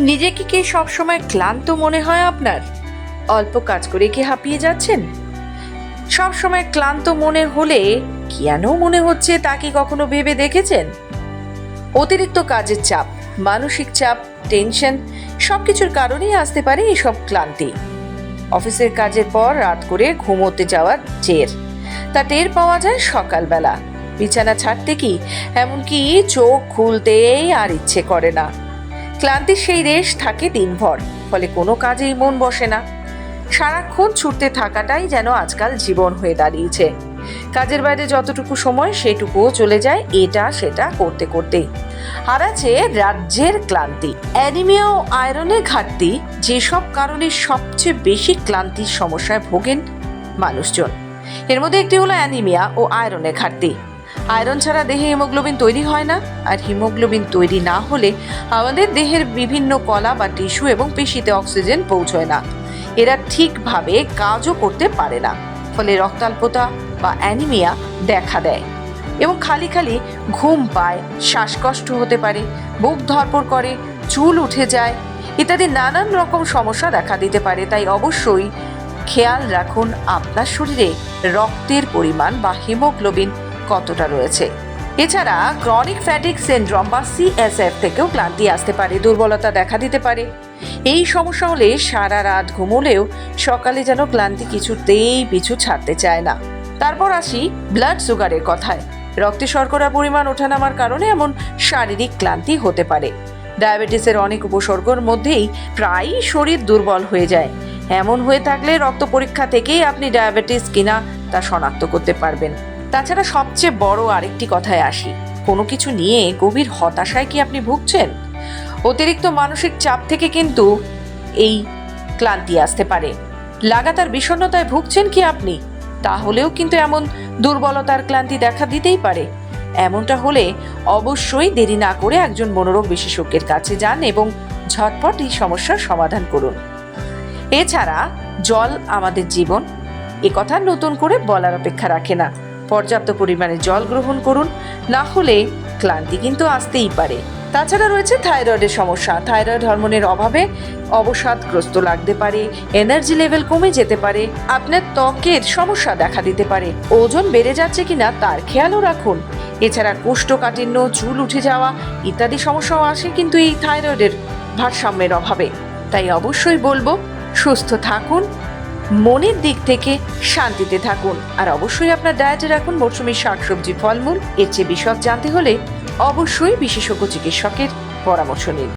নিজেকে কি সবসময় ক্লান্ত মনে হয় আপনার? অল্প কাজ করে কি হাঁপিয়ে যাচ্ছেন? সবসময় ক্লান্ত মনে হলে কেন মনে হচ্ছে তা কি কখনো ভেবে দেখেছেন? অতিরিক্ত কাজের চাপ, মানসিক চাপ, টেনশন সবকিছুর কারণেই আসতে পারে এসব ক্লান্তি। অফিসের কাজের পর রাত করে ঘুমোতে যাওয়ার জের, তা টের পাওয়া যায় সকালবেলা। বিছানা ছাড়তে কি, এমনকি চোখ খুলতেই আর ইচ্ছে করে না। ক্লান্তির সেই রেশ থাকে দিনভর, ফলে কোনো কাজেই মন বসে না। সারাক্ষণ ছুটতে থাকাটাই যেন আজকাল জীবন হয়ে দাঁড়িয়েছে। কাজের বাইরে যতটুকু সময় সেটুকুও চলে যায় এটা সেটা করতে করতেই। আর আছে রাজ্যের ক্লান্তি, অ্যানিমিয়া ও আয়রনের ঘাটতি, যেসব কারণে সবচেয়ে বেশি ক্লান্তির সমস্যায় ভোগেন মানুষজন। এর মধ্যে একটি হলো অ্যানিমিয়া ও আয়রনের ঘাটতি। আয়রন ছাড়া দেহে হিমোগ্লোবিন তৈরি হয় না, আর হিমোগ্লোবিন তৈরি না হলে আমাদের দেহের বিভিন্ন কলা বা টিস্যু এবং পেশিতে অক্সিজেন পৌঁছয় না। এরা ঠিকভাবে কাজও করতে পারে না, ফলে রক্তাল্পতা বা অ্যানিমিয়া দেখা দেয় এবং খালি খালি ঘুম পায়, শ্বাসকষ্ট হতে পারে, বুক ধড়ফড় করে, চুল উঠে যায় ইত্যাদি নানান রকম সমস্যা দেখা দিতে পারে। তাই অবশ্যই খেয়াল রাখুন আপনার শরীরে রক্তের পরিমাণ বা হিমোগ্লোবিন কতটা রয়েছে। এছাড়া ক্রনিক ফ্যাটিক সিনড্রোম বা CFS থেকেও ক্লান্তি আসতে পারে, দুর্বলতা দেখা দিতে পারে। এই সমস্যা হলে সারা রাত ঘুমোলেও সকালে যেন ক্লান্তি কিছুতেই পিছু ছাড়তে চায় না। তারপর আসি ব্লাড সুগারের কথায়। রক্তে শর্করা পরিমাণ ওঠানামার কারণে এমন শারীরিক ক্লান্তি হতে পারে। ডায়াবেটিসের অনেক উপসর্গের মধ্যেই প্রায়ই শরীর দুর্বল হয়ে যায়। এমন হয়ে থাকলে রক্ত পরীক্ষা থেকেই আপনি ডায়াবেটিস কিনা তা শনাক্ত করতে পারবেন। তাছাড়া সবচেয়ে বড় আরেকটি কথায় আসি, কোনো কিছু নিয়ে গভীর হতাশায় কি আপনি ভুগছেন? অতিরিক্ত মানসিক চাপ থেকে কিন্তু এই ক্লান্তি আসতে পারে। লাগাতার বিষণ্ণতায় ভুগছেন কি আপনি? তাহলেও কিন্তু এমন দুর্বলতার ক্লান্তি দেখা দিতেই পারে। এমনটা হলে অবশ্যই দেরি না করে একজন মনোরোগ বিশেষজ্ঞের কাছে যান এবং ঝটপট এই সমস্যার সমাধান করুন। এছাড়া জল আমাদের জীবন, এ কথা নতুন করে বলার অপেক্ষা রাখে না। পর্যাপ্ত পরিমাণে জল গ্রহণ করুন, না হলে ক্লান্তি কিন্তু আসতেই পারে। তাছাড়া রয়েছে থাইরয়েডের সমস্যা। থাইরয়েড হরমোনের অভাবে অবসাদগ্রস্ত লাগতে পারে, এনার্জি লেভেল কমে যেতে পারে, আপনার ত্বকের সমস্যা দেখা দিতে পারে, ওজন বেড়ে যাচ্ছে কিনা তার খেয়ালও রাখুন। এছাড়া কোষ্ঠকাঠিন্য, চুল উঠে যাওয়া ইত্যাদি সমস্যাও আসে কিন্তু এই থাইরয়েডের ভারসাম্যের অভাবে। তাই অবশ্যই বলবো, সুস্থ থাকুন, মনের দিক থেকে শান্তিতে থাকুন, আর অবশ্যই আপনার ডায়েটে রাখুন মৌসুমী শাকসবজি, ফলমূল। এর চেয়ে বিশদ জানতে হলে অবশ্যই বিশেষজ্ঞ চিকিৎসকের পরামর্শ নিন।